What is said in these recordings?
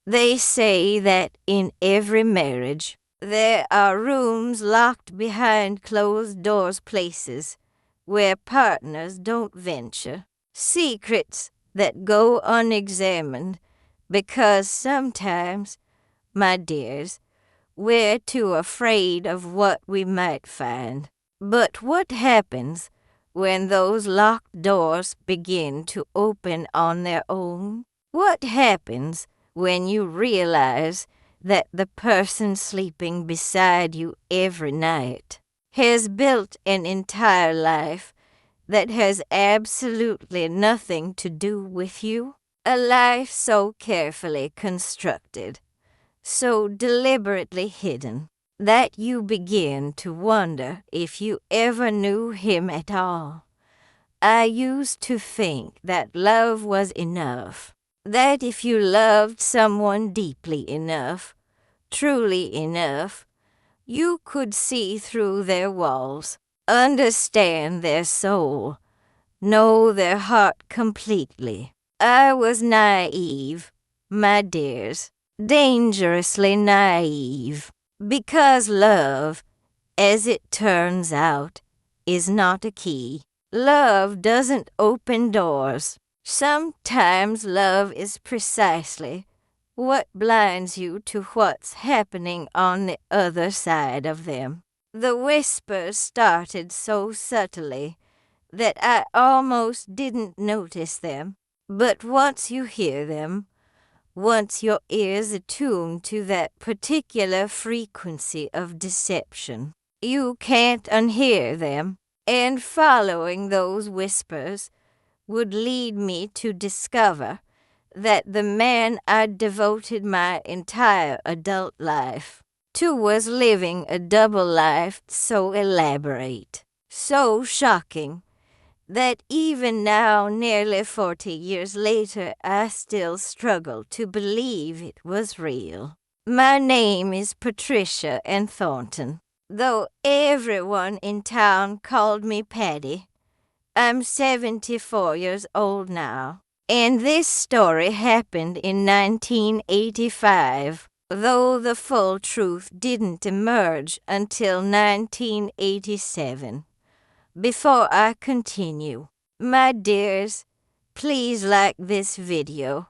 They say that in every marriage, there are rooms locked behind closed doors, places where partners don't venture, secrets that go unexamined, because sometimes, my dears, we're too afraid of what we might find. But what happens when those locked doors begin to open on their own? What happens when you realize that the person sleeping beside you every night has built an entire life that has absolutely nothing to do with you? A life so carefully constructed, so deliberately hidden, that you begin to wonder if you ever knew him at all. I used to think that love was enough, that if you loved someone deeply enough, truly enough, you could see through their walls, understand their soul, know their heart completely. I was naive, my dears, dangerously naive, because love, as it turns out, is not a key. Love doesn't open doors. Sometimes love is precisely what blinds you to what's happening on the other side of them. The whispers started so subtly that I almost didn't notice them. But once you hear them, once your ears attune to that particular frequency of deception, you can't unhear them. And following those whispers would lead me to discover that the man I'd devoted my entire adult life to was living a double life so elaborate, so shocking, that even now, nearly 40 years later, I still struggle to believe it was real. My name is Patricia and Thornton. Though everyone in town called me Patty, I'm 74 years old now, and this story happened in 1985, though the full truth didn't emerge until 1987. Before I continue, my dears, please like this video,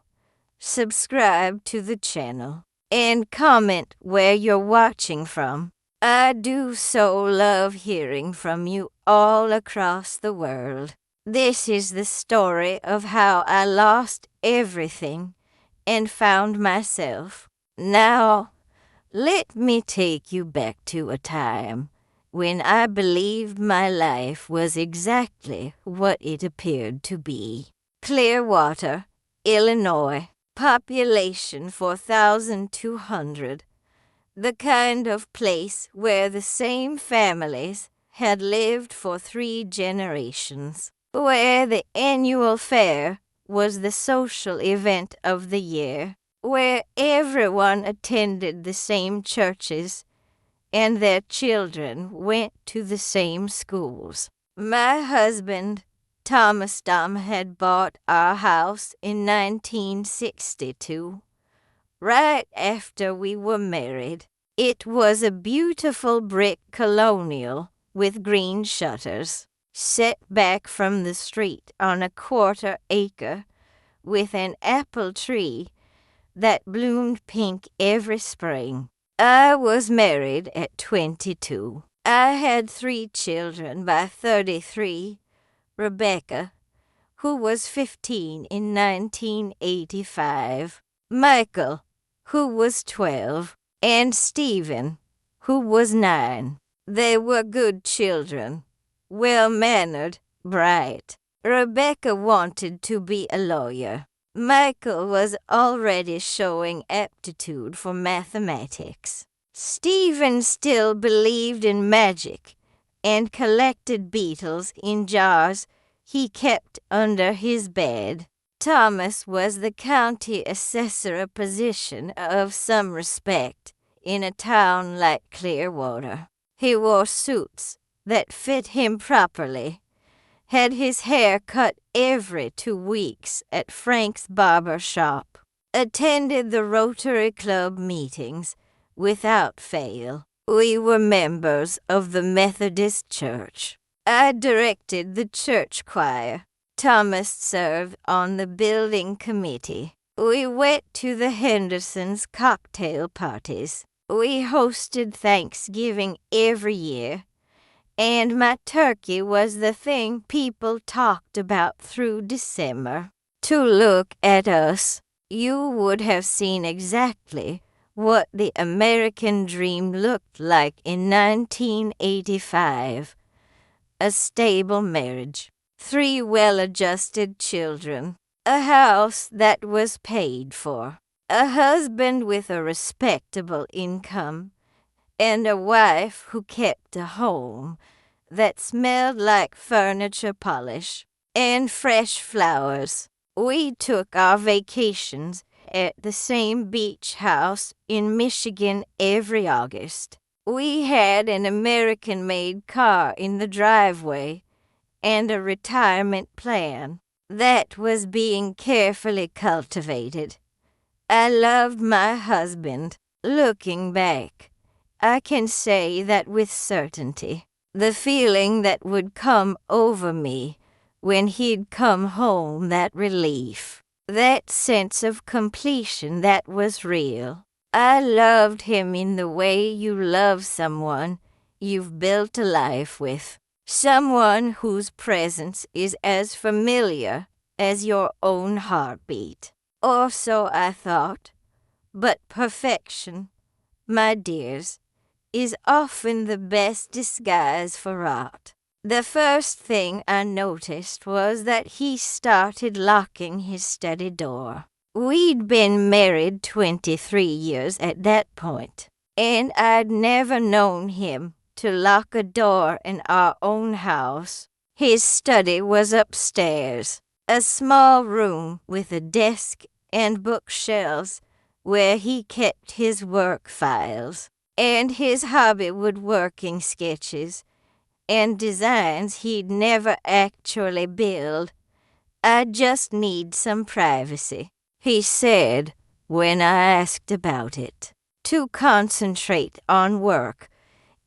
subscribe to the channel, and comment where you're watching from. I do so love hearing from you all across the world. This is the story of how I lost everything and found myself. Now, let me take you back to a time when I believed my life was exactly what it appeared to be. Clearwater, Illinois, population 4,200. The kind of place where the same families had lived for 3 generations, where the annual fair was the social event of the year, where everyone attended the same churches and their children went to the same schools. My husband, Thomas Dom, had bought our house in 1962. Right after we were married. It was a beautiful brick colonial with green shutters, set back from the street on a 1/4 acre, with an apple tree that bloomed pink every spring. I was married at 22. I had 3 children by 33, Rebecca, who was 15 in 1985, Michael, who was 12, and Stephen, who was 9. They were good children, well-mannered, bright. Rebecca wanted to be a lawyer. Michael was already showing aptitude for mathematics. Stephen still believed in magic and collected beetles in jars he kept under his bed. Thomas was the county assessor, a position of some respect in a town like Clearwater. He wore suits that fit him properly, had his hair cut every 2 weeks at Frank's barber shop, attended the Rotary Club meetings without fail. We were members of the Methodist Church. I directed the church choir. Thomas served on the building committee. We went to the Hendersons' cocktail parties. We hosted Thanksgiving every year, and my turkey was the thing people talked about through December. To look at us, you would have seen exactly what the American dream looked like in 1985. A stable marriage, 3 well-adjusted children, a house that was paid for, a husband with a respectable income, and a wife who kept a home that smelled like furniture polish and fresh flowers. We took our vacations at the same beach house in Michigan every August. We had an American-made car in the driveway and a retirement plan that was being carefully cultivated. I loved my husband. Looking back, I can say that with certainty. The feeling that would come over me when he'd come home, that relief, that sense of completion that was real. I loved him in the way you love someone you've built a life with, someone whose presence is as familiar as your own heartbeat. Or so I thought. But perfection, my dears, is often the best disguise for art. The first thing I noticed was that he started locking his study door. We'd been married 23 years at that point, and I'd never known him to lock a door in our own house. His study was upstairs, a small room with a desk and bookshelves where he kept his work files and his hobby woodworking sketches and designs he'd never actually build. "I just need some privacy," he said when I asked about it. To concentrate on work,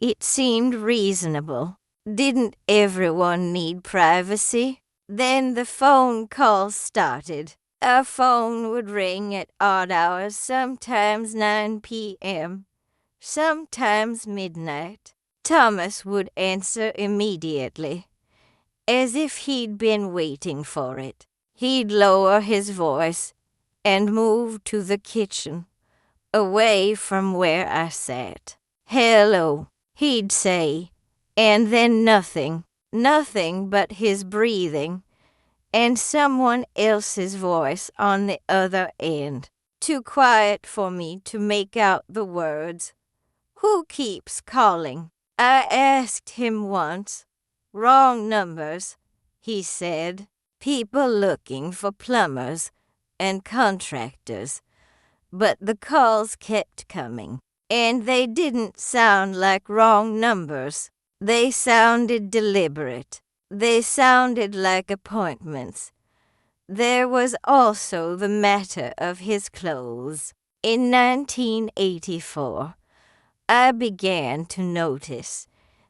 it seemed reasonable. Didn't everyone need privacy? Then the phone calls started. Our phone would ring at odd hours, sometimes 9 p.m., sometimes midnight. Thomas would answer immediately, as if he'd been waiting for it. He'd lower his voice and move to the kitchen, away from where I sat. "Hello," he'd say, and then nothing but his breathing and someone else's voice on the other end, too quiet for me to make out the words. "Who keeps calling?" I asked him once. "Wrong numbers," he said. "People looking for plumbers and contractors." But the calls kept coming, and they didn't sound like wrong numbers. They sounded deliberate. They sounded like appointments. There was also the matter of his clothes. In 1984, I began to notice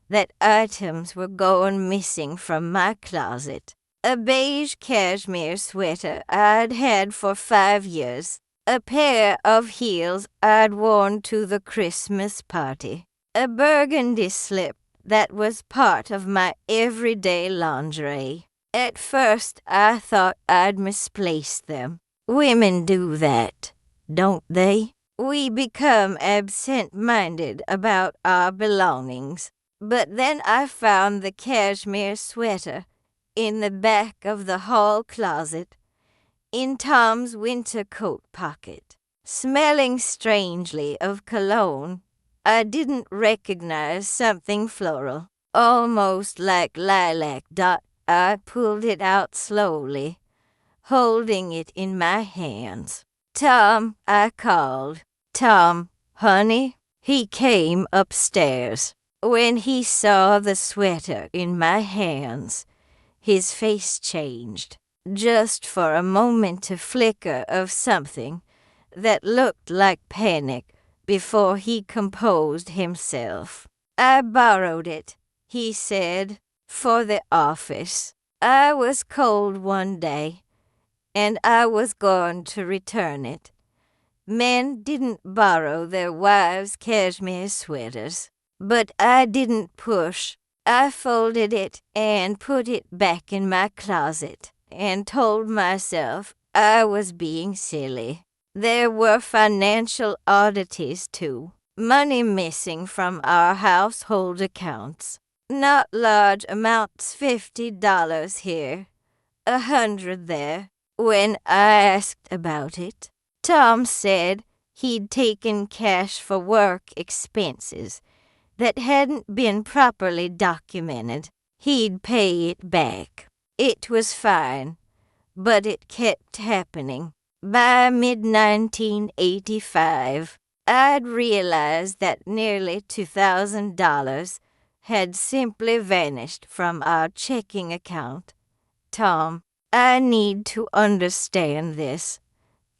that items were going missing from my closet. A beige cashmere sweater I'd had for 5 years, a pair of heels I'd worn to the Christmas party, a burgundy slip that was part of my everyday lingerie. At first, I thought I'd misplaced them. Women do that, don't they? We become absent-minded about our belongings. But then I found the cashmere sweater in the back of the hall closet, in Tom's winter coat pocket. Smelling strangely of cologne, I didn't recognize something floral, almost like lilac. I pulled it out slowly, holding it in my hands. "Tom," I called. "Tom, honey." He came upstairs. When he saw the sweater in my hands, his face changed. Just for a moment, a flicker of something that looked like panic before he composed himself. "I borrowed it," he said, "for the office. I was cold one day, and I was going to return it. Men didn't borrow their wives' cashmere sweaters, but I didn't push. I folded it and put it back in my closet and told myself I was being silly. There were financial oddities too. Money missing from our household accounts. Not large amounts, $50 here, 100 there. When I asked about it, Tom said he'd taken cash for work expenses that hadn't been properly documented. He'd pay it back. It was fine, but it kept happening. By mid-1985, I'd realized that nearly $2,000 had simply vanished from our checking account. "Tom, I need to understand this,"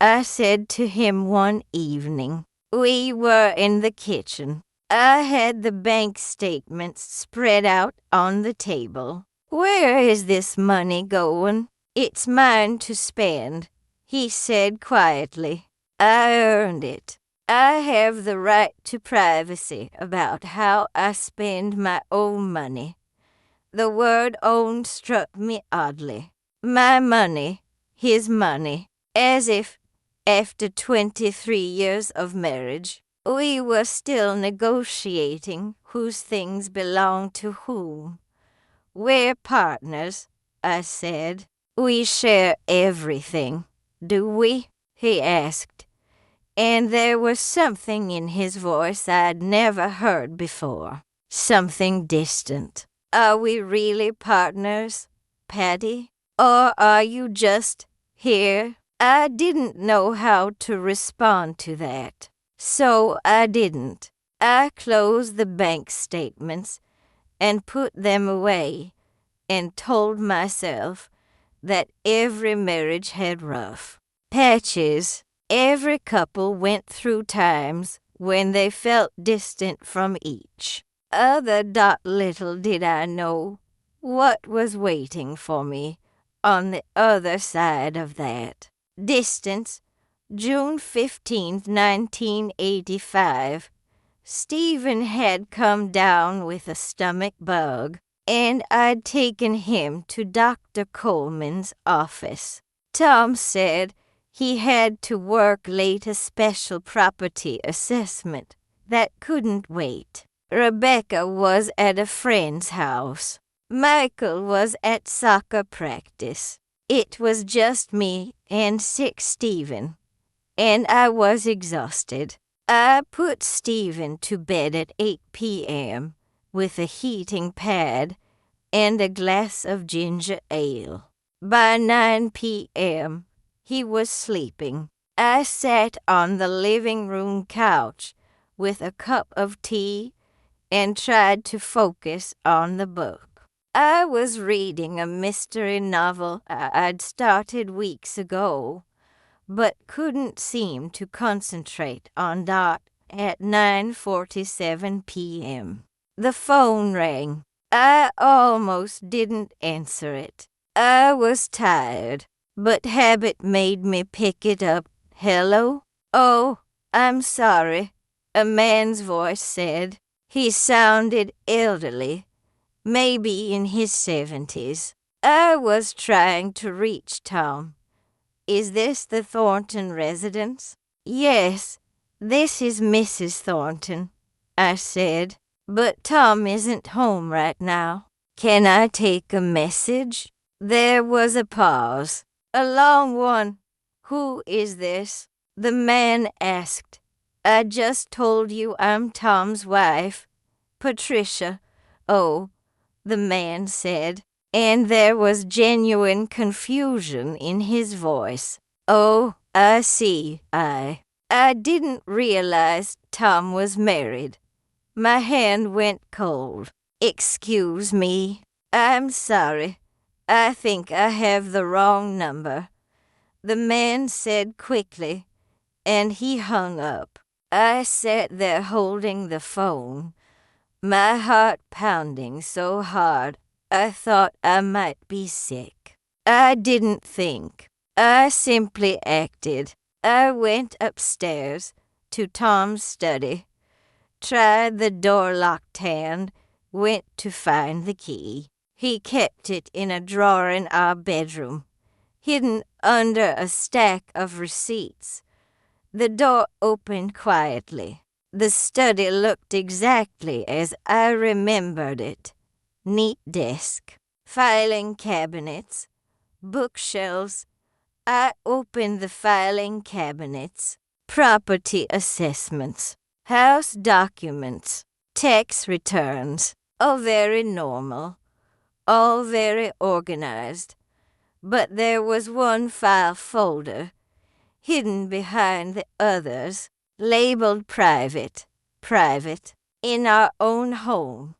I said to him one evening. We were in the kitchen. I had the bank statements spread out on the table. "Where is this money going?" "It's mine to spend," he said quietly. "I earned it. I have the right to privacy about how I spend my own money." The word "own" struck me oddly. My money, his money, as if, after 23 years of marriage, we were still negotiating whose things belonged to whom. "We're partners," I said. "We share everything, do we?" he asked, and there was something in his voice I'd never heard before, something distant. "Are we really partners, Patty? Or are you just here?" I didn't know how to respond to that, so I didn't. I closed the bank statements and put them away and told myself that every marriage had rough patches. Every couple went through times when they felt distant from each other. Little did I know what was waiting for me on the other side of that. Distance, June 15th, 1985. Stephen had come down with a stomach bug, and I'd taken him to Dr. Coleman's office. Tom said he had to work late, a special property assessment that couldn't wait. Rebecca was at a friend's house. Michael was at soccer practice. It was just me and sick Stephen, and I was exhausted. I put Stephen to bed at 8 p.m. with a heating pad and a glass of ginger ale. By 9 p.m., he was sleeping. I sat on the living room couch with a cup of tea and tried to focus on the book. I was reading a mystery novel I'd started weeks ago, but couldn't seem to concentrate on that at 9:47 p.m. The phone rang. I almost didn't answer it. I was tired, but habit made me pick it up. "Hello?" "Oh, I'm sorry," a man's voice said. He sounded elderly, maybe in his 70s. I was trying to reach Tom. "Is this the Thornton residence?" "Yes, this is Mrs. Thornton," I said. "But Tom isn't home right now. Can I take a message?" There was a pause, a long one. "Who is this?" the man asked. "I just told you I'm Tom's wife, Patricia." "Oh," the man said, and there was genuine confusion in his voice. "Oh, I see. I didn't realize Tom was married." My hand went cold. "Excuse me. I'm sorry. I think I have the wrong number," the man said quickly, and he hung up. I sat there holding the phone, my heart pounding so hard I thought I might be sick. I didn't think. I simply acted. I went upstairs to Tom's study, tried the door-locked hand, went to find the key. He kept it in a drawer in our bedroom, hidden under a stack of receipts. The door opened quietly. The study looked exactly as I remembered it. Neat desk, filing cabinets, bookshelves. I opened the filing cabinets. Property assessments, house documents, tax returns. All very normal, all very organized. But there was one file folder, hidden behind the others, labeled private, in our own home.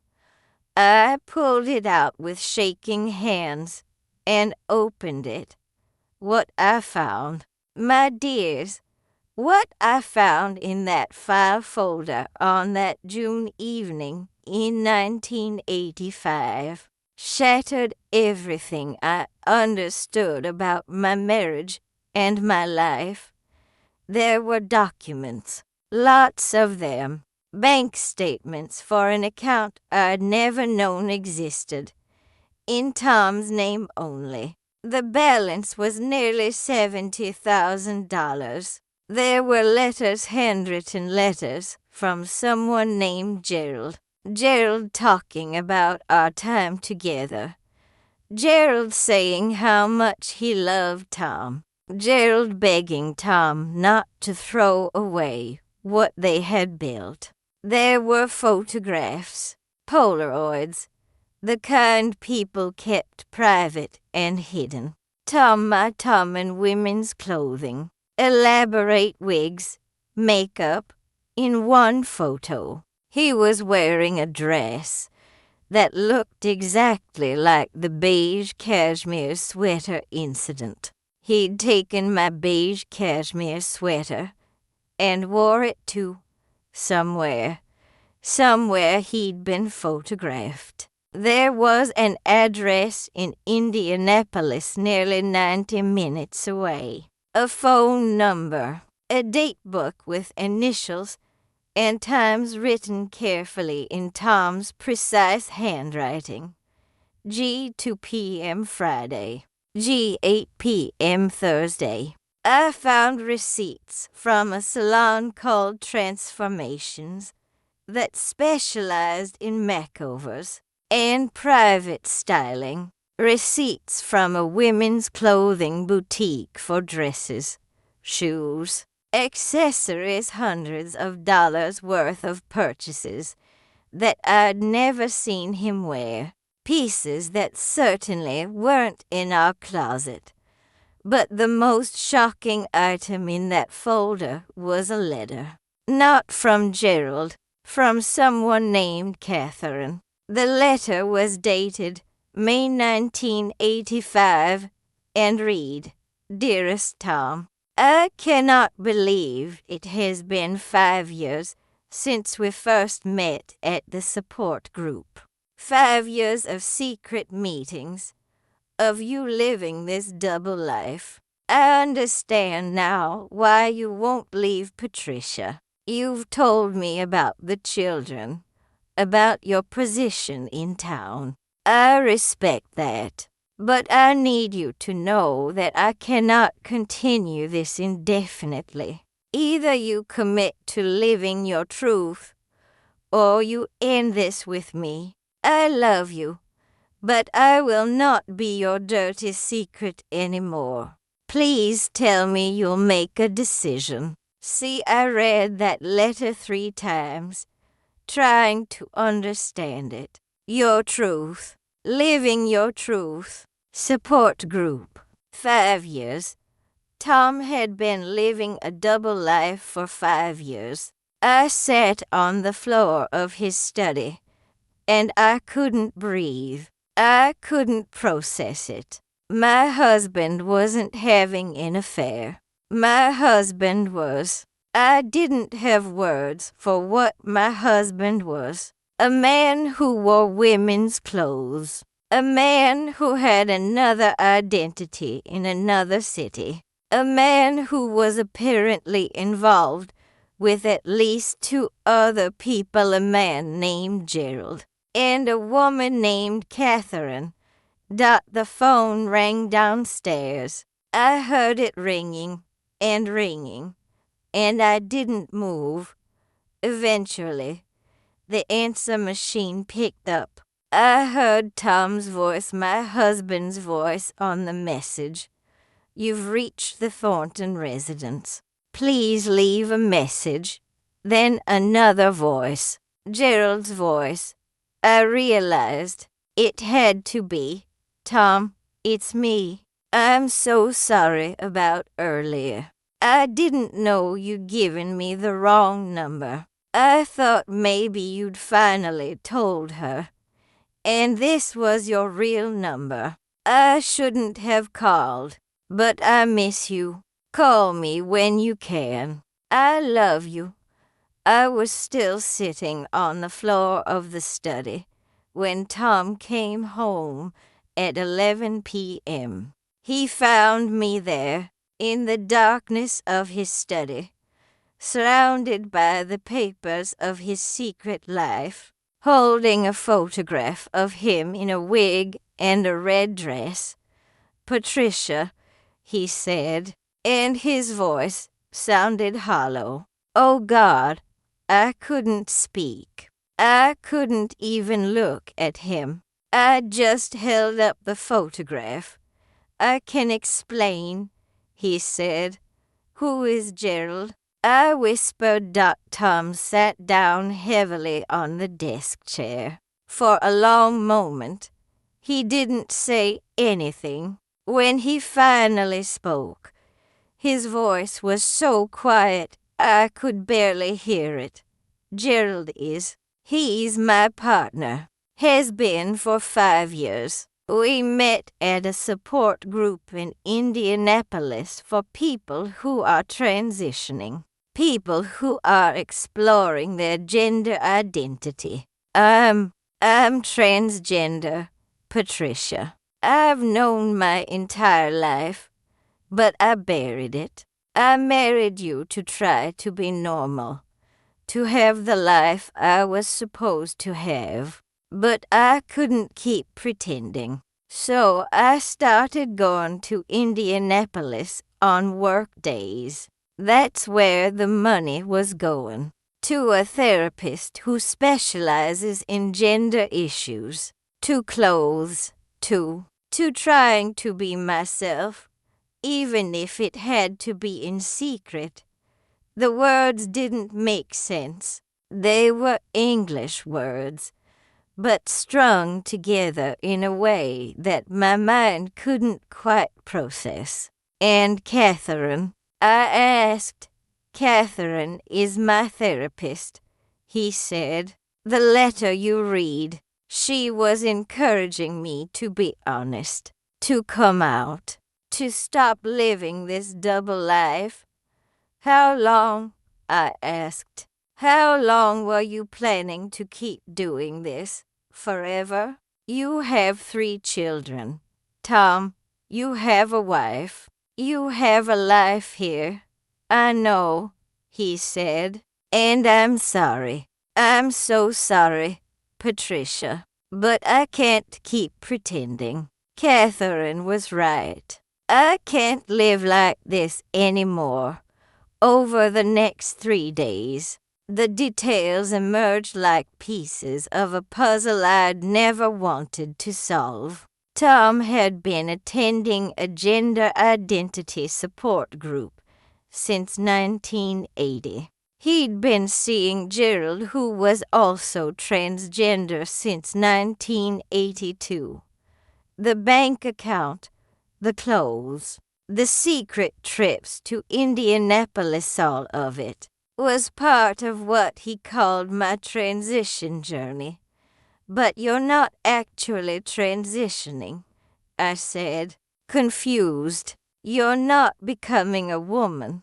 I pulled it out with shaking hands and opened it. What I found, my dears, what I found in that file folder on that June evening in 1985 shattered everything I understood about my marriage and my life. There were documents, lots of them, bank statements for an account I'd never known existed, in Tom's name only. The balance was nearly $70,000. There were letters, handwritten letters, from someone named Gerald. Gerald talking about our time together. Gerald saying how much he loved Tom. Gerald begging Tom not to throw away what they had built. There were photographs, Polaroids, the kind people kept private and hidden. Tom, my Tom in women's clothing, elaborate wigs, makeup, in one photo. He was wearing a dress that looked exactly like the beige cashmere sweater incident. He'd taken my beige cashmere sweater and wore it to somewhere he'd been photographed. There was an address in Indianapolis nearly 90 minutes away, a phone number, a date book with initials and times written carefully in Tom's precise handwriting. G 2 p.m. Friday, G 8 p.m. Thursday. I found receipts from a salon called Transformations that specialized in makeovers and private styling. Receipts from a women's clothing boutique for dresses, shoes, accessories, hundreds of dollars worth of purchases that I'd never seen him wear, pieces that certainly weren't in our closet. But the most shocking item in that folder was a letter. Not from Gerald, from someone named Catherine. The letter was dated May 1985 and read, "Dearest Tom, I cannot believe it has been 5 years since we first met at the support group. 5 years of secret meetings, of you living this double life. I understand now why you won't leave Patricia. You've told me about the children, about your position in town. I respect that. But I need you to know that I cannot continue this indefinitely. Either you commit to living your truth, or you end this with me. I love you, but I will not be your dirty secret anymore. Please tell me you'll make a decision." See, I read that letter 3 times, trying to understand it. Your truth, living your truth. Support group. 5 years. Tom had been living a double life for 5 years. I sat on the floor of his study, and I couldn't breathe. I couldn't process it. My husband wasn't having an affair. My husband was I didn't have words for what my husband was. A man who wore women's clothes. A man who had another identity in another city. A man who was apparently involved with at least 2 other people, a man named Gerald and a woman named Catherine. The phone rang downstairs. I heard it ringing and ringing, and I didn't move. Eventually, the answer machine picked up. I heard Tom's voice, my husband's voice, on the message. You've reached the Thornton residence. Please leave a message. Then another voice, Gerald's voice. I realized it had to be. Tom, it's me. I'm so sorry about earlier. I didn't know you'd given me the wrong number. I thought maybe you'd finally told her. And this was your real number. I shouldn't have called, but I miss you. Call me when you can. I love you. I was still sitting on the floor of the study when Tom came home at 11 p.m. He found me there in the darkness of his study, surrounded by the papers of his secret life, holding a photograph of him in a wig and a red dress. Patricia, he said, and his voice sounded hollow. Oh God, I couldn't speak. I couldn't even look at him. I just held up the photograph. I can explain, he said. Who is Gerald? I whispered. Tom sat down heavily on the desk chair. For a long moment, he didn't say anything. When he finally spoke, his voice was so quiet I could barely hear it. Gerald is. He's my partner. Has been for 5 years. We met at a support group in Indianapolis for people who are transitioning. People who are exploring their gender identity. I'm transgender, Patricia. I've known my entire life, but I buried it. I married you to try to be normal, to have the life I was supposed to have. But I couldn't keep pretending. So I started going to Indianapolis on work days. That's where the money was going. To a therapist who specializes in gender issues. To clothes. To trying to be myself, even if it had to be in secret. The words didn't make sense. They were English words, but strung together in a way that my mind couldn't quite process. And Catherine, I asked. Catherine is my therapist, he said. The letter you read, she was encouraging me to be honest, to come out, to stop living this double life. How long? I asked. How long were you planning to keep doing this? Forever? You have 3 children. Tom, you have a wife. You have a life here. I know, he said, and I'm sorry. I'm so sorry, Patricia. But I can't keep pretending. Catherine was right. I can't live like this anymore. Over the next 3 days, the details emerged like pieces of a puzzle I'd never wanted to solve. Tom had been attending a gender identity support group since 1980. He'd been seeing Gerald, who was also transgender, since 1982. The bank account, the clothes, the secret trips to Indianapolis, all of it was part of what he called my transition journey. But you're not actually transitioning, I said, confused. You're not becoming a woman.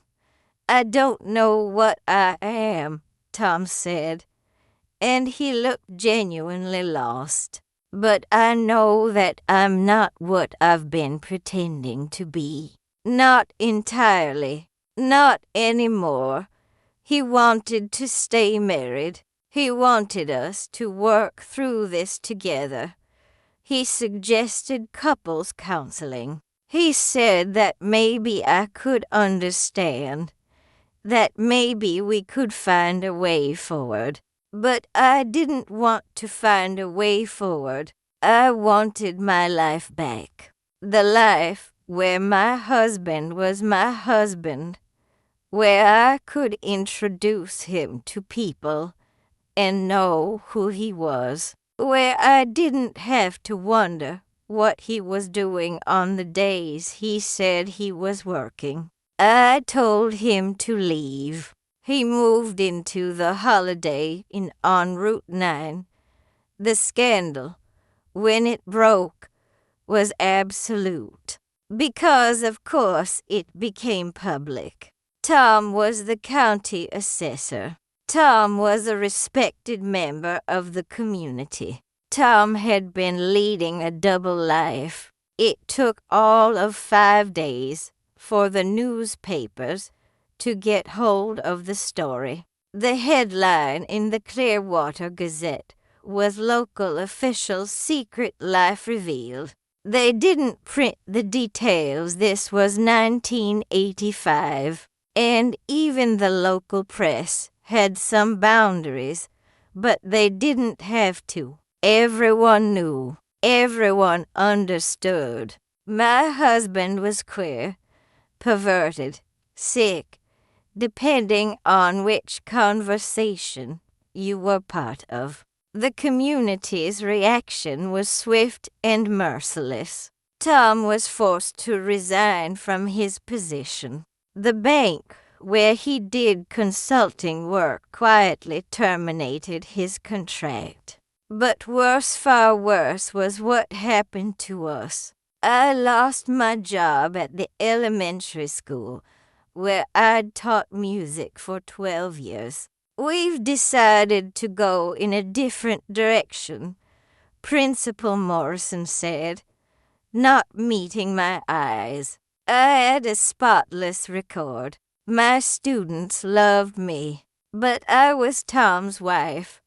I don't know what I am, Tom said, and he looked genuinely lost. But I know that I'm not what I've been pretending to be. Not entirely. Not anymore. He wanted to stay married. He wanted us to work through this together. He suggested couples counseling. He said that maybe I could understand, that maybe we could find a way forward. But I didn't want to find a way forward. I wanted my life back. The life where my husband was my husband, where I could introduce him to people and know who he was, where I didn't have to wonder what he was doing on the days he said he was working. I told him to leave. He moved into the Holiday Inn on Route 9. The scandal, when it broke, was absolute. Because, of course, it became public. Tom was the county assessor. Tom was a respected member of the community. Tom had been leading a double life. It took all of 5 days for the newspapers to get hold of the story. The headline in the Clearwater Gazette was "Local Officials' Secret Life Revealed." They didn't print the details. This was 1985, and even the local press had some boundaries, but they didn't have to. Everyone knew. Everyone understood. My husband was queer, perverted, sick, depending on which conversation you were part of. The community's reaction was swift and merciless. Tom was forced to resign from his position. The bank where he did consulting work quietly terminated his contract. But worse, far worse, was what happened to us. I lost my job at the elementary school where I'd taught music for 12 years. We've decided to go in a different direction, Principal Morrison said, not meeting my eyes. I had a spotless record. My students loved me, but I was Tom's wife,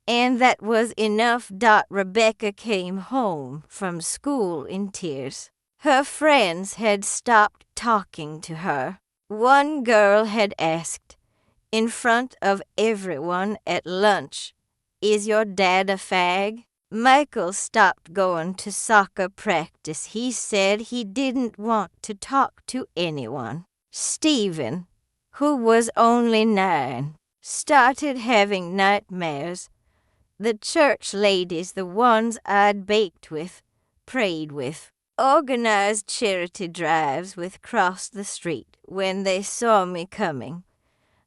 and that was enough. Rebecca came home from school in tears. Her friends had stopped talking to her. One girl had asked, in front of everyone at lunch, "Is your dad a fag?" Michael stopped going to soccer practice. He said he didn't want to talk to anyone. Stephen, who was only 9, started having nightmares. The church ladies, the ones I'd baked with, prayed with, organized charity drives with cross the street when they saw me coming.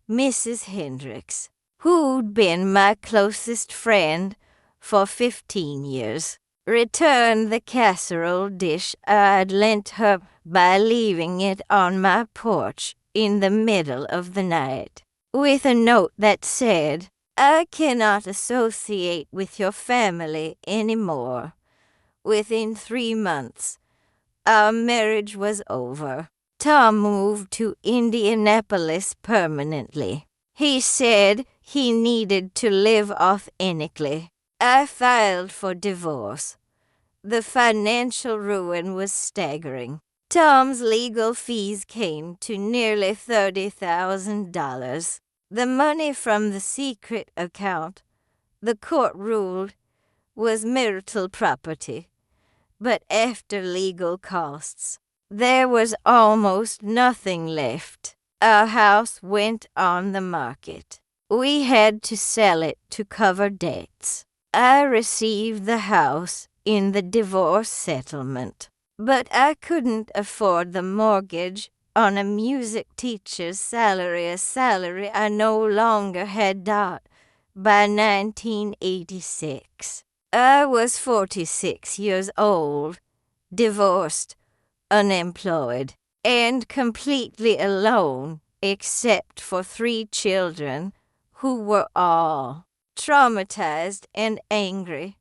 Mrs. Hendricks, who'd been my closest friend for 15 years, returned the casserole dish I'd lent her by leaving it on my porch in the middle of the night, with a note that said, "I cannot associate with your family anymore." Within 3 months, our marriage was over. Tom moved to Indianapolis permanently. He said he needed to live authentically. I filed for divorce. The financial ruin was staggering. Tom's legal fees came to nearly $30,000. The money from the secret account, the court ruled, was marital property. But after legal costs, there was almost nothing left. Our house went on the market. We had to sell it to cover debts. I received the house in the divorce settlement, but I couldn't afford the mortgage on a music teacher's salary, a salary I no longer had got by 1986. I was 46 years old, divorced, unemployed, and completely alone except for 3 children who were all traumatized and angry.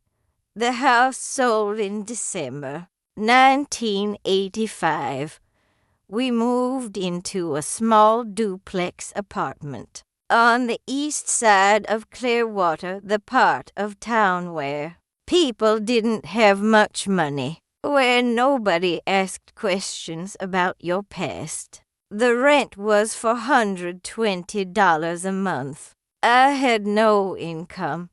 The house sold in December 1985. We moved into a small duplex apartment on the east side of Clearwater, the part of town where people didn't have much money, where nobody asked questions about your past. The rent was $420 a month. I had no income,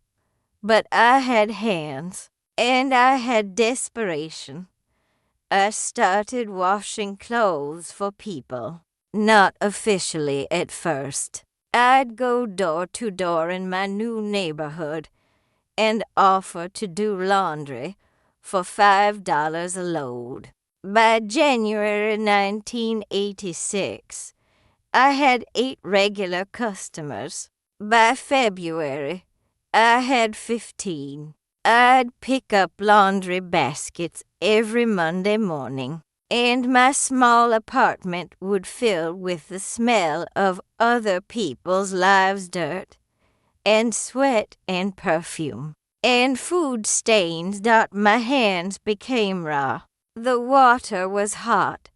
but I had hands, and I had desperation. I started washing clothes for people, not officially at first. I'd go door to door in my new neighborhood and offer to do laundry for $5 a load. By January 1986, I had 8 regular customers. By February, I had 15. I'd pick up laundry baskets every Monday morning, and my small apartment would fill with the smell of other people's lives' dirt, and sweat and perfume, and food stains. My hands became raw. The water was hot,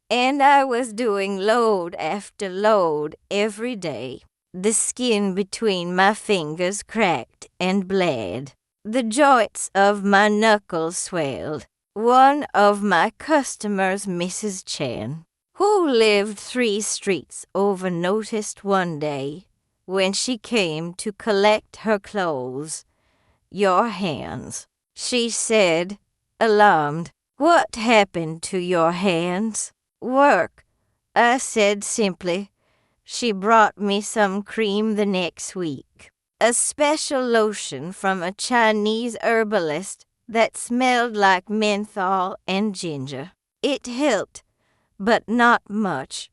and I was doing load after load every day. The skin between my fingers cracked and bled. The joints of my knuckles swelled. One of my customers, Mrs. Chen, who lived 3 streets over, noticed one day when she came to collect her clothes. "Your hands," she said, alarmed. "What happened to your hands?" "Work," I said simply. She brought me some cream the next week, a special lotion from a Chinese herbalist that smelled like menthol and ginger. It helped, but not much.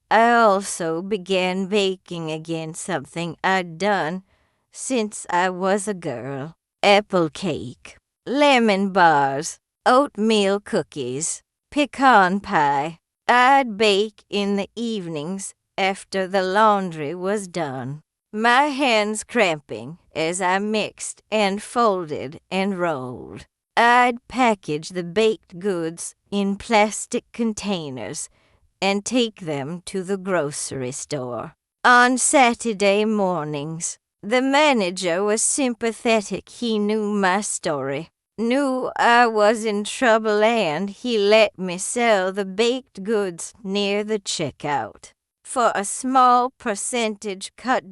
I also began baking again, something I'd done since I was a girl. Apple cake, lemon bars, oatmeal cookies, pecan pie. I'd bake in the evenings after the laundry was done, my hands cramping as I mixed and folded and rolled. I'd package the baked goods in plastic containers and take them to the grocery store. On Saturday mornings, the manager was sympathetic. He knew my story, knew I was in trouble, and he let me sell the baked goods near the checkout for a small percentage cut.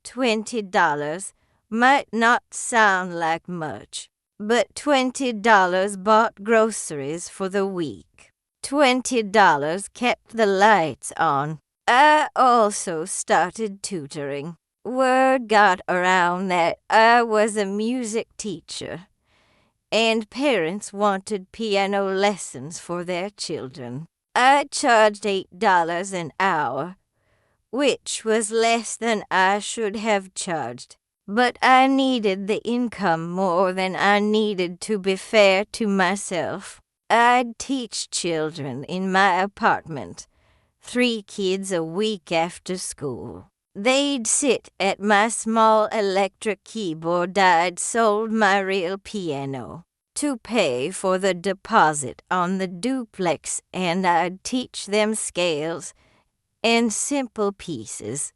$20 might not sound like much, but $20 bought groceries for the week. $20 kept the lights on. I also started tutoring. Word got around that I was a music teacher, and parents wanted piano lessons for their children. I charged $8 an hour, which was less than I should have charged, but I needed the income more than I needed to be fair to myself. I'd teach children in my apartment, 3 kids a week after school. They'd sit at my small electric keyboard. I'd sold my real piano to pay for the deposit on the duplex, and I'd teach them scales and simple pieces.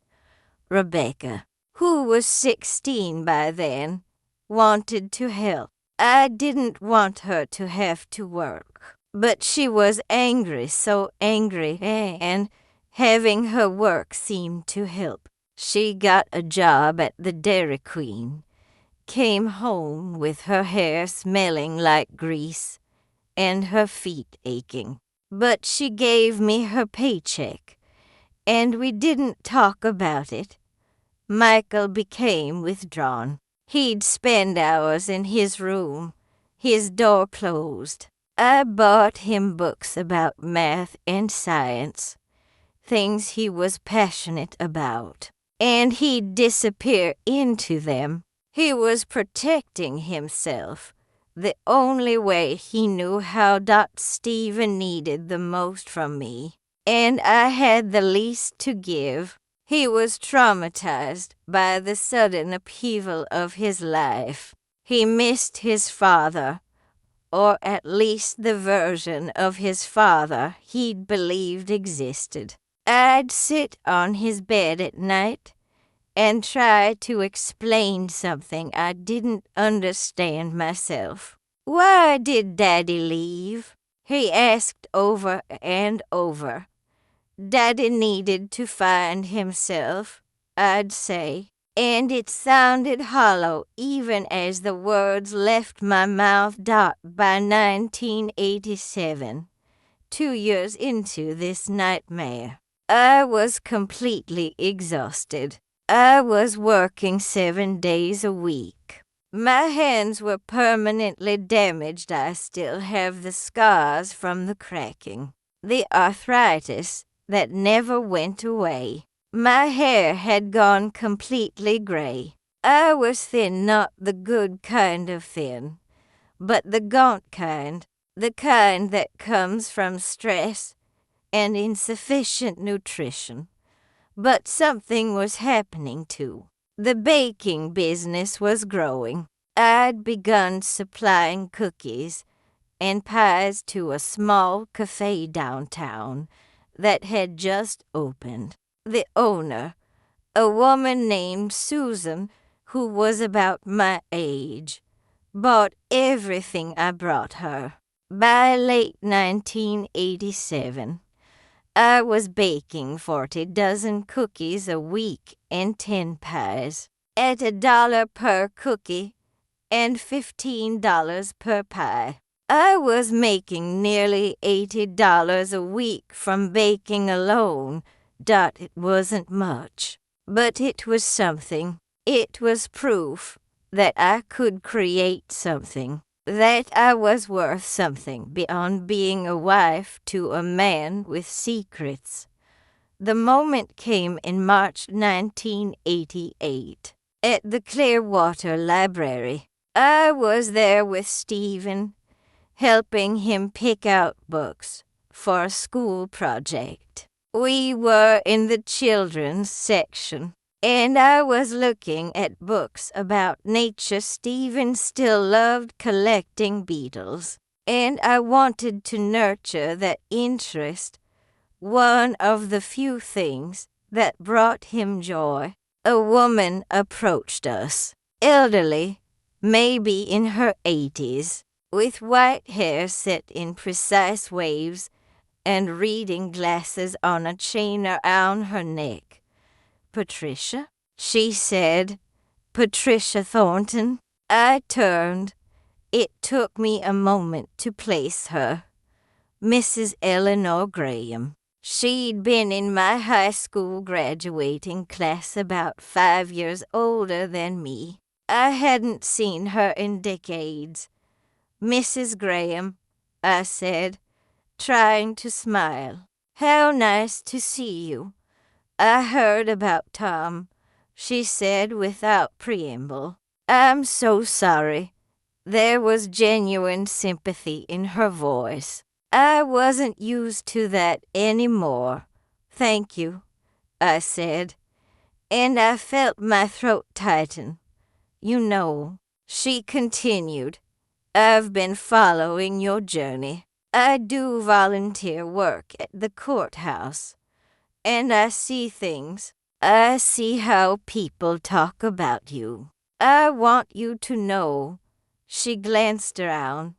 Rebecca, who was 16 by then, wanted to help. I didn't want her to have to work, but she was angry, so angry, and having her work seemed to help. She got a job at the Dairy Queen, came home with her hair smelling like grease and her feet aching. But she gave me her paycheck, and we didn't talk about it. Michael became withdrawn. He'd spend hours in his room, his door closed. I bought him books about math and science, things he was passionate about, and he'd disappear into them. He was protecting himself the only way he knew how. Stephen needed the most from me, and I had the least to give. He was traumatized by the sudden upheaval of his life. He missed his father, or at least the version of his father he'd believed existed. I'd sit on his bed at night and try to explain something I didn't understand myself. "Why did Daddy leave?" he asked over and over. "Daddy needed to find himself," I'd say, and it sounded hollow even as the words left my mouth. By 1987, 2 years into this nightmare, I was completely exhausted. I was working 7 days a week. My hands were permanently damaged. I still have the scars from the cracking, the arthritis that never went away. My hair had gone completely gray. I was thin, not the good kind of thin, but the gaunt kind, the kind that comes from stress and insufficient nutrition. But something was happening too. The baking business was growing. I'd begun supplying cookies and pies to a small cafe downtown that had just opened. The owner, a woman named Susan, who was about my age, bought everything I brought her. By late 1987, I was baking 40 dozen cookies a week and 10 pies at $1 per cookie and $15 per pie. I was making nearly $80 a week from baking alone. It wasn't much, but it was something. It was proof that I could create something, that I was worth something beyond being a wife to a man with secrets. The moment came in March 1988 at the Clearwater Library. I was there with Stephen, helping him pick out books for a school project. We were in the children's section, and I was looking at books about nature. Stephen still loved collecting beetles, and I wanted to nurture that interest, one of the few things that brought him joy. A woman approached us, elderly, maybe in her 80s, with white hair set in precise waves and reading glasses on a chain around her neck. "Patricia?" she said. "Patricia Thornton." I turned. It took me a moment to place her. Mrs. Eleanor Graham. She'd been in my high school graduating class, about 5 years older than me. I hadn't seen her in decades. "Mrs. Graham," I said, trying to smile. "How nice to see you. I heard about Tom," she said without preamble. "I'm so sorry." There was genuine sympathy in her voice. I wasn't used to that anymore. "Thank you," I said, and I felt my throat tighten. "You know," she continued, "I've been following your journey. I do volunteer work at the courthouse, and I see things. I see how people talk about you. I want you to know." She glanced around,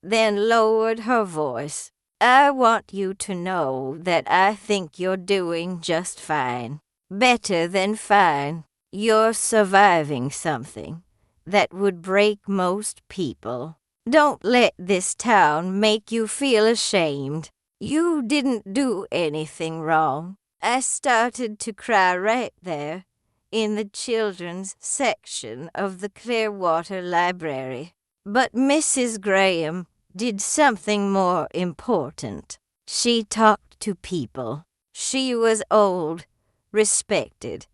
then lowered her voice. "I want you to know that I think you're doing just fine. Better than fine. You're surviving something that would break most people. Don't let this town make you feel ashamed. You didn't do anything wrong." I started to cry right there in the children's section of the Clearwater Library. But Mrs. Graham did something more important. She talked to people. She was old, respected,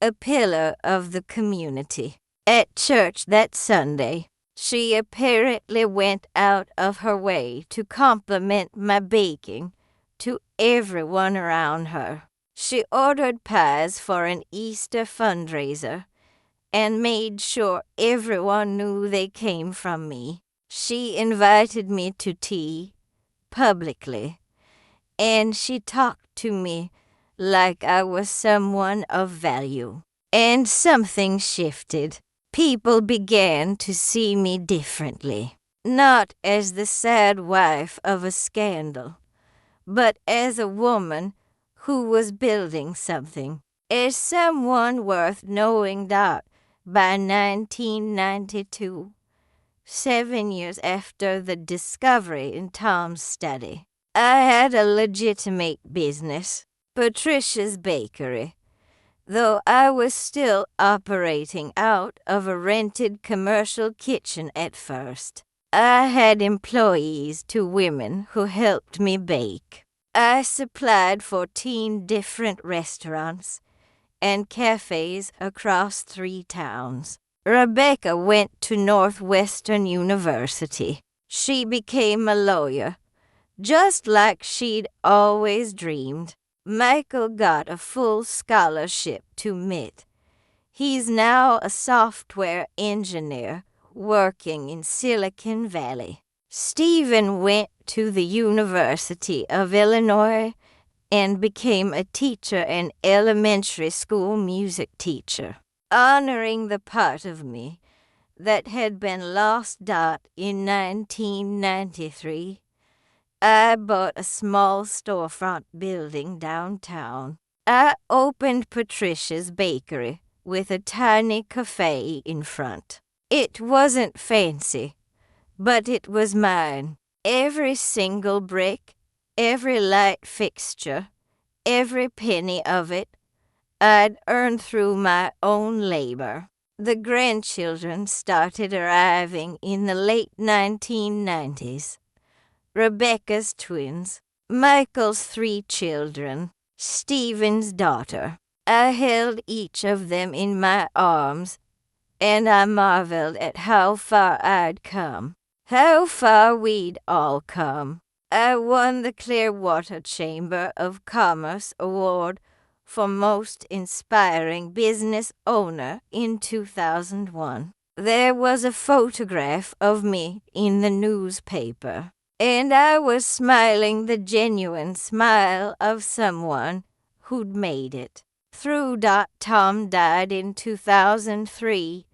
a pillar of the community. At church that Sunday, she apparently went out of her way to compliment my baking to everyone around her. She ordered pies for an Easter fundraiser and made sure everyone knew they came from me. She invited me to tea publicly, and she talked to me like I was someone of value. And something shifted. People began to see me differently, not as the sad wife of a scandal, but as a woman who was building something, as someone worth knowing that by 1992, 7 years after the discovery in Tom's study, I had a legitimate business, Patricia's Bakery, though I was still operating out of a rented commercial kitchen at first. I had employees, 2 women, who helped me bake. I supplied 14 different restaurants and cafes across 3 towns. Rebecca went to Northwestern University. She became a lawyer, just like she'd always dreamed. Michael got a full scholarship to MIT. He's now a software engineer working in Silicon Valley. Stephen went to the University of Illinois and became a teacher and elementary school music teacher, honoring the part of me that had been lost in 1993. I bought a small storefront building downtown. I opened Patricia's Bakery with a tiny cafe in front. It wasn't fancy, but it was mine. Every single brick, every light fixture, every penny of it, I'd earned through my own labor. The grandchildren started arriving in the late 1990s. Rebecca's twins, Michael's 3 children, Stephen's daughter. I held each of them in my arms, and I marveled at how far I'd come, how far we'd all come. I won the Clearwater Chamber of Commerce Award for Most Inspiring Business Owner in 2001. There was a photograph of me in the newspaper, and I was smiling the genuine smile of someone who'd made it. Through Tom died in 2003.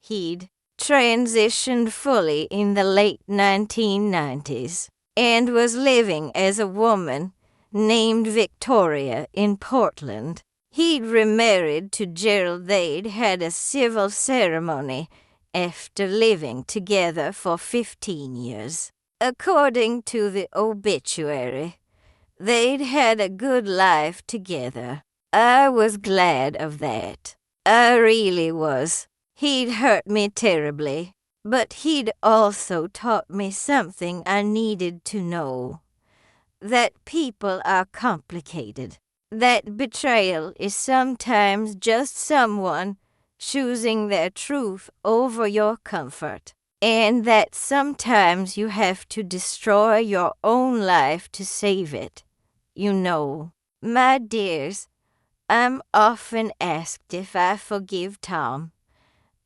He'd transitioned fully in the late 1990s and was living as a woman named Victoria in Portland. He'd remarried to Gerald. They'd had a civil ceremony after living together for 15 years. According to the obituary, they'd had a good life together. I was glad of that. I really was. He'd hurt me terribly, but he'd also taught me something I needed to know. That people are complicated. That betrayal is sometimes just someone choosing their truth over your comfort. And that sometimes you have to destroy your own life to save it. You know, my dears, I'm often asked if I forgive Tom,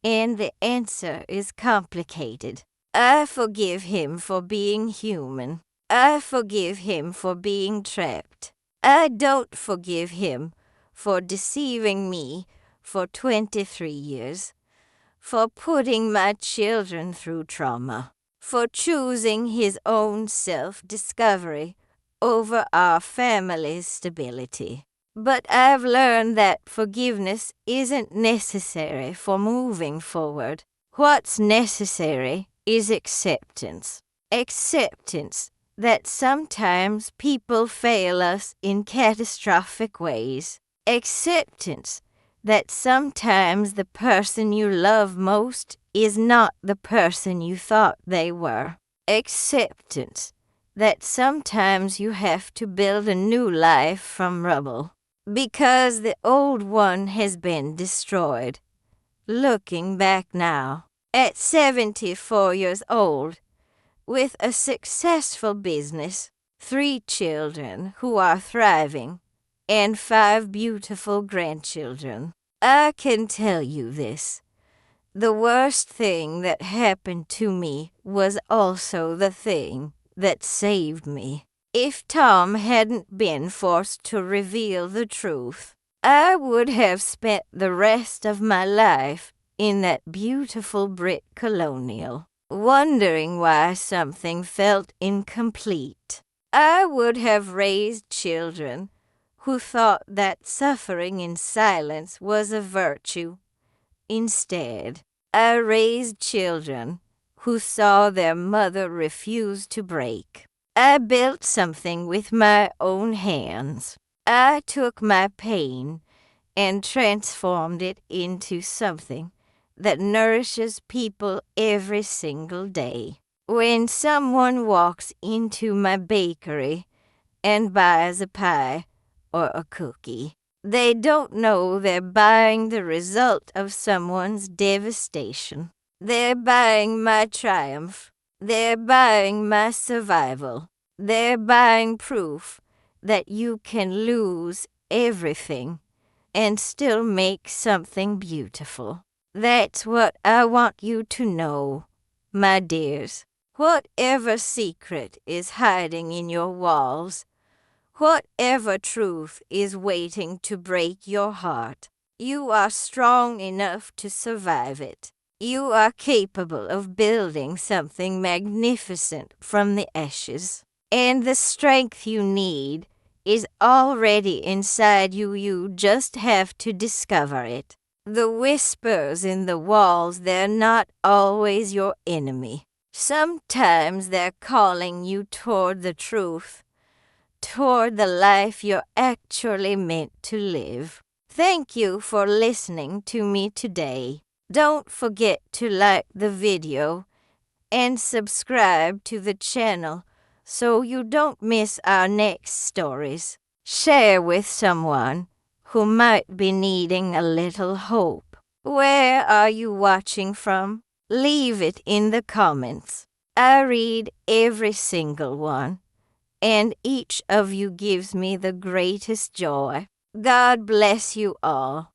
and the answer is complicated. I forgive him for being human. I forgive him for being trapped. I don't forgive him for deceiving me for 23 years, for putting my children through trauma, for choosing his own self-discovery over our family's stability. But I've learned that forgiveness isn't necessary for moving forward. What's necessary is acceptance. Acceptance that sometimes people fail us in catastrophic ways. Acceptance that sometimes the person you love most is not the person you thought they were. Acceptance that sometimes you have to build a new life from rubble, because the old one has been destroyed. Looking back now, at 74 years old, with a successful business, 3 children who are thriving, and 5 beautiful grandchildren. I can tell you this. The worst thing that happened to me was also the thing that saved me. If Tom hadn't been forced to reveal the truth, I would have spent the rest of my life in that beautiful brick colonial, wondering why something felt incomplete. I would have raised children who thought that suffering in silence was a virtue. Instead, I raised children who saw their mother refuse to break. I built something with my own hands. I took my pain and transformed it into something that nourishes people every single day. When someone walks into my bakery and buys a pie or a cookie, they don't know they're buying the result of someone's devastation. They're buying my triumph. They're buying my survival. They're buying proof that you can lose everything and still make something beautiful. That's what I want you to know, my dears. Whatever secret is hiding in your walls, whatever truth is waiting to break your heart, you are strong enough to survive it. You are capable of building something magnificent from the ashes. And the strength you need is already inside you. You just have to discover it. The whispers in the walls, they're not always your enemy. Sometimes they're calling you toward the truth, toward the life you're actually meant to live. Thank you for listening to me today. Don't forget to like the video and subscribe to the channel so you don't miss our next stories. Share with someone who might be needing a little hope. Where are you watching from? Leave it in the comments. I read every single one, and each of you gives me the greatest joy. God bless you all.